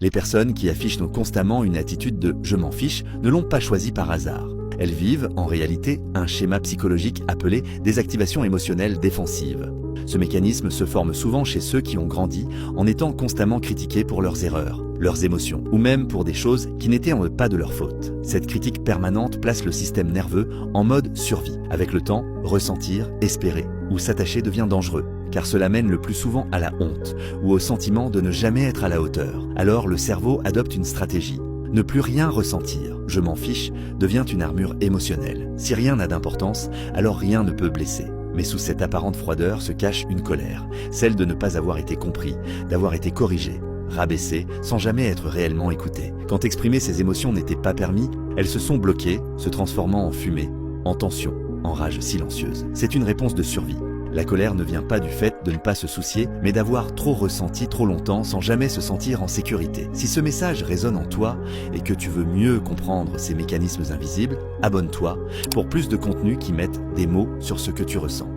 Les personnes qui affichent donc constamment une attitude de « je m'en fiche » ne l'ont pas choisi par hasard. Elles vivent, en réalité, un schéma psychologique appelé désactivation émotionnelle défensive. Ce mécanisme se forme souvent chez ceux qui ont grandi en étant constamment critiqués pour leurs erreurs, leurs émotions, ou même pour des choses qui n'étaient pas de leur faute. Cette critique permanente place le système nerveux en mode survie. Avec le temps, ressentir, espérer ou s'attacher devient dangereux, car cela mène le plus souvent à la honte ou au sentiment de ne jamais être à la hauteur. Alors le cerveau adopte une stratégie. Ne plus rien ressentir, je m'en fiche, devient une armure émotionnelle. Si rien n'a d'importance, alors rien ne peut blesser. Mais sous cette apparente froideur se cache une colère, celle de ne pas avoir été compris, d'avoir été corrigé, rabaissé, sans jamais être réellement écouté. Quand exprimer ces émotions n'était pas permis, elles se sont bloquées, se transformant en fumée, en tension, en rage silencieuse. C'est une réponse de survie. La colère ne vient pas du fait de ne pas se soucier, mais d'avoir trop ressenti trop longtemps sans jamais se sentir en sécurité. Si ce message résonne en toi et que tu veux mieux comprendre ces mécanismes invisibles, abonne-toi pour plus de contenus qui mettent des mots sur ce que tu ressens.